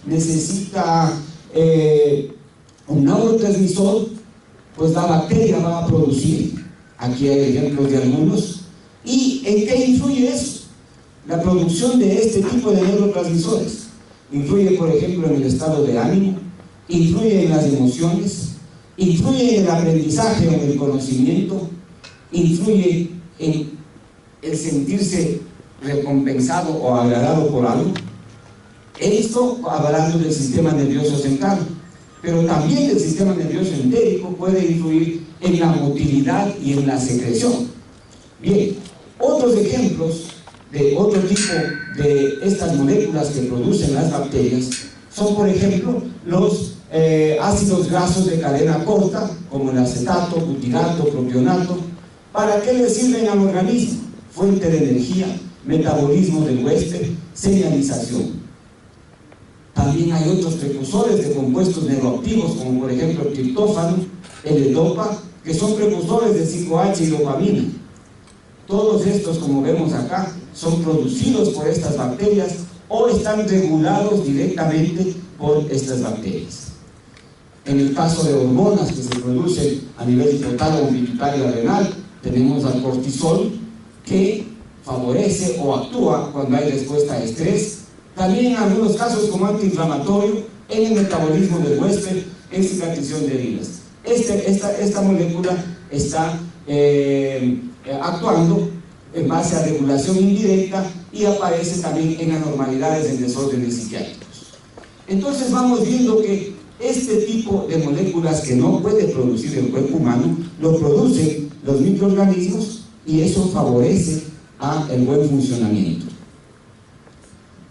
necesita un neurotransmisor, pues la bacteria va a producir. Aquí hay ejemplos de algunos. ¿Y en qué influye eso? La producción de este tipo de neurotransmisores influye, por ejemplo, en el estado de ánimo, influye en las emociones, influye en el aprendizaje o en el conocimiento, influye en el sentirse recompensado o agradado por algo. Esto hablando del sistema nervioso central, pero también el sistema nervioso entérico puede influir en la motilidad y en la secreción. Bien, otros ejemplos de otro tipo de estas moléculas que producen las bacterias son, por ejemplo, los ácidos grasos de cadena corta, como el acetato, butirato, propionato. ¿Para qué le sirven al organismo? Fuente de energía, metabolismo del huésped, señalización. También hay otros precursores de compuestos neuroactivos, como por ejemplo el triptófano, el L-Dopa, que son precursores de 5-H y dopamina. Todos estos, como vemos acá, son producidos por estas bacterias o están regulados directamente por estas bacterias. En el caso de hormonas que se producen a nivel hipotálamo, pituitario, renal, tenemos al cortisol, que favorece o actúa cuando hay respuesta a estrés. También en algunos casos como antiinflamatorio en el metabolismo del huésped, en cicatrización de heridas. Esta molécula está actuando en base a regulación indirecta y aparece también en anormalidades en desórdenes psiquiátricos. Entonces vamos viendo que este tipo de moléculas que no puede producir el cuerpo humano, lo producen los microorganismos y eso favorece el buen funcionamiento.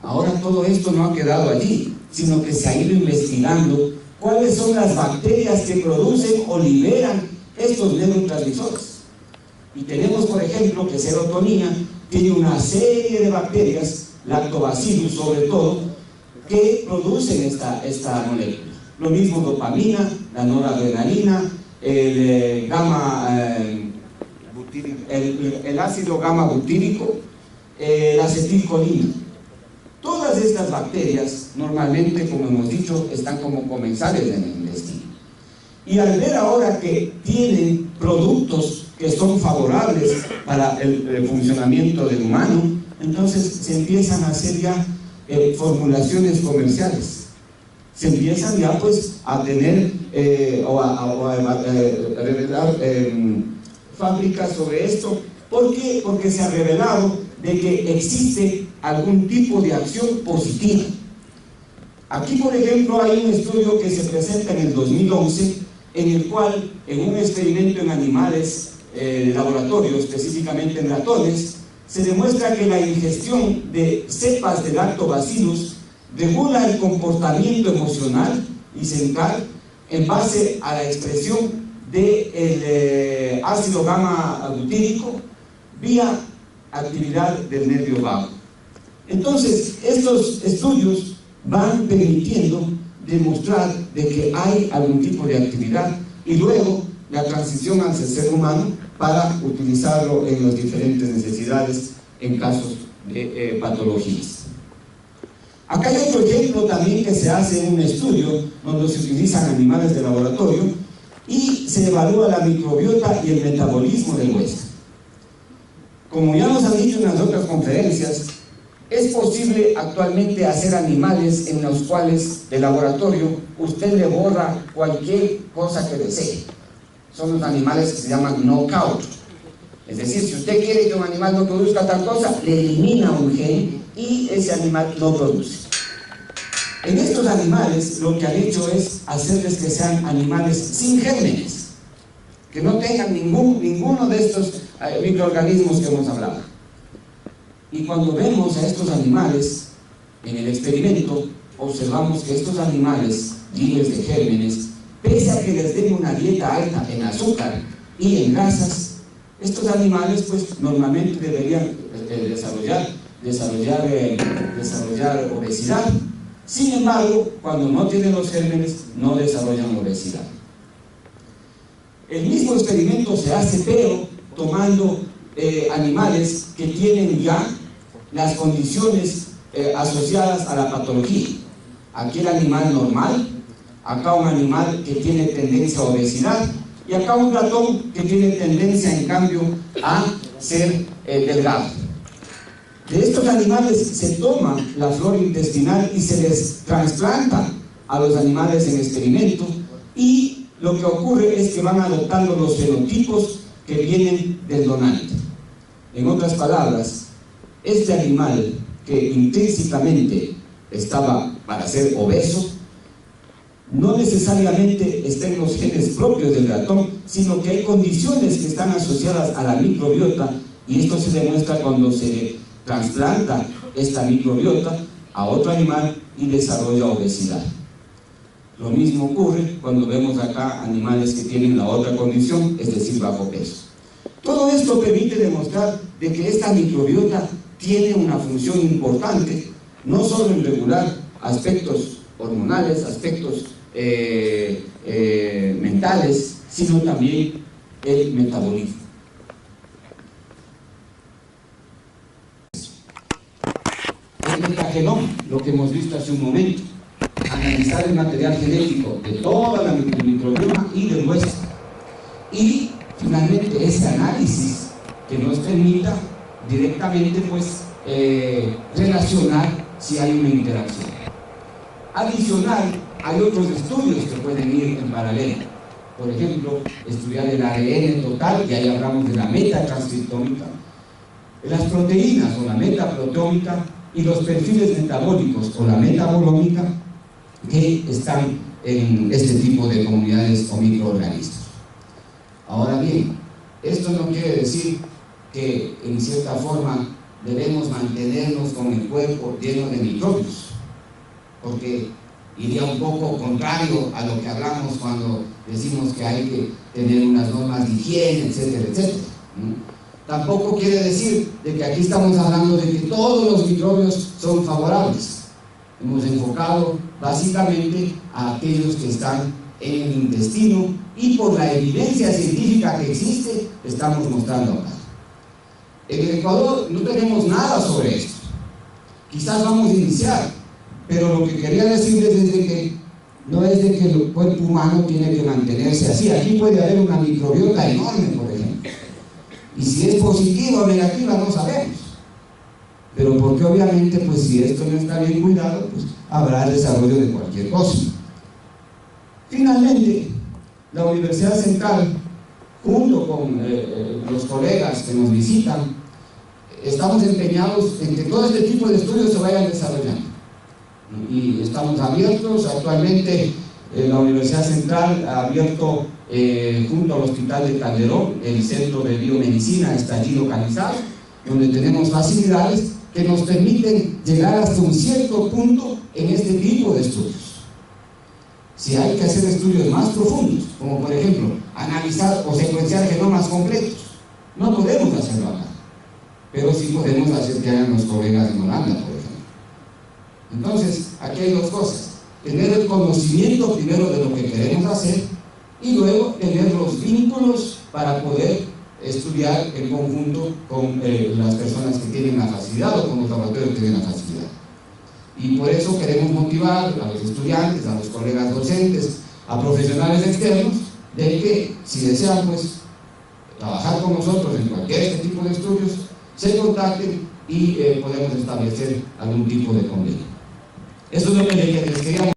Ahora todo esto no ha quedado allí, sino que se ha ido investigando cuáles son las bacterias que producen o liberan estos neurotransmisores. Y tenemos, por ejemplo, que serotonina tiene una serie de bacterias, lactobacillus sobre todo, que producen esta molécula. Lo mismo dopamina, la noradrenalina, el ácido gamma butírico, la acetilcolina. Todas estas bacterias, normalmente, como hemos dicho, están como comensales en el intestino. Y al ver ahora que tienen productos que son favorables para el funcionamiento del humano, entonces se empiezan a hacer ya formulaciones comerciales. Se empiezan ya pues a tener revelar fábricas sobre esto. ¿Por qué? Porque se ha revelado de que existe algún tipo de acción positiva. Aquí, por ejemplo, hay un estudio que se presenta en el 2011, en el cual, en un experimento en animales de laboratorio, específicamente en ratones, se demuestra que la ingestión de cepas de lactobacillus regula el comportamiento emocional y central en base a la expresión del ácido gamma butírico vía actividad del nervio vago. Entonces, estos estudios van permitiendo demostrar de que hay algún tipo de actividad y luego la transición hacia el ser humano para utilizarlo en las diferentes necesidades en casos de patologías. Acá hay otro ejemplo también que se hace en un estudio donde se utilizan animales de laboratorio y se evalúa la microbiota y el metabolismo del huésped. Como ya nos han dicho en las otras conferencias, es posible actualmente hacer animales en los cuales de laboratorio usted le borra cualquier cosa que desee. Son los animales que se llaman knockout. Es decir, si usted quiere que un animal no produzca tal cosa, le elimina un gen y ese animal no produce. En estos animales lo que han hecho es hacerles que sean animales sin gérmenes, que no tengan ninguno de estos microorganismos que hemos hablado. Y cuando vemos a estos animales en el experimento, observamos que estos animales libres de gérmenes, pese a que les den una dieta alta en azúcar y en grasas, estos animales pues normalmente deberían desarrollar obesidad. Sin embargo, cuando no tienen los gérmenes, no desarrollan obesidad. El mismo experimento se hace, pero tomando animales que tienen ya las condiciones asociadas a la patología. aquí el animal normal, acá un animal que tiene tendencia a obesidad, y acá un ratón que tiene tendencia, en cambio, a ser delgado. De estos animales se toma la flora intestinal y se les trasplanta a los animales en experimento, y lo que ocurre es que van adoptando los fenotipos que vienen del donante. En otras palabras, este animal que intrínsecamente estaba para ser obeso, no necesariamente está en los genes propios del ratón, sino que hay condiciones que están asociadas a la microbiota, y esto se demuestra cuando se trasplanta esta microbiota a otro animal y desarrolla obesidad. Lo mismo ocurre cuando vemos acá animales que tienen la otra condición, es decir, bajo peso. Todo esto permite demostrar de que esta microbiota tiene una función importante, no solo en regular aspectos hormonales, aspectos mentales, sino también el metabolismo. El metagenoma, lo que hemos visto hace un momento, analizar el material genético de toda la microbioma y del hueso, y finalmente ese análisis que nos permita directamente relacionar si hay una interacción. Adicional, hay otros estudios que pueden ir en paralelo. Por ejemplo, estudiar el ARN total, y ahí hablamos de la metatranscriptómica, las proteínas o la metaproteómica, y los perfiles metabólicos o la metabolómica que están en este tipo de comunidades o microorganismos. Ahora bien, esto no quiere decir que en cierta forma debemos mantenernos con el cuerpo lleno de microbios, porque iría un poco contrario a lo que hablamos cuando decimos que hay que tener unas normas de higiene, etcétera, etcétera. Tampoco quiere decir de que aquí estamos hablando de que todos los microbios son favorables. Hemos enfocado básicamente a aquellos que están en el intestino, y por la evidencia científica que existe, estamos mostrando acá. En el Ecuador no tenemos nada sobre esto. Quizás vamos a iniciar, pero lo que quería decirles es de que no es de que el cuerpo humano tiene que mantenerse así. Aquí puede haber una microbiota enorme, por ejemplo. Y si es positiva o negativa no sabemos. Pero porque obviamente, pues si esto no está bien cuidado, pues habrá desarrollo de cualquier cosa. Finalmente, la Universidad Central, junto con los colegas que nos visitan, estamos empeñados en que todo este tipo de estudios se vayan desarrollando. Y estamos abiertos. Actualmente la Universidad Central ha abierto junto al Hospital de Calderón el Centro de Biomedicina, está allí localizado, donde tenemos facilidades que nos permiten llegar hasta un cierto punto en este tipo de estudios. Si hay que hacer estudios más profundos, como por ejemplo analizar o secuenciar genomas completos, no podemos hacerlo acá, pero sí podemos hacer que hagan los colegas en Holanda, por ejemplo. Entonces, aquí hay dos cosas: tener el conocimiento primero de lo que queremos hacer, y luego tener los vínculos para poder estudiar en conjunto con las personas que tienen la facilidad o con los laboratorios que tienen la facilidad. Y por eso queremos motivar a los estudiantes, a los colegas docentes, a profesionales externos, de que si desean trabajar con nosotros en cualquier tipo de estudios, se contacten y podemos establecer algún tipo de convenio. Eso es lo que les queríamos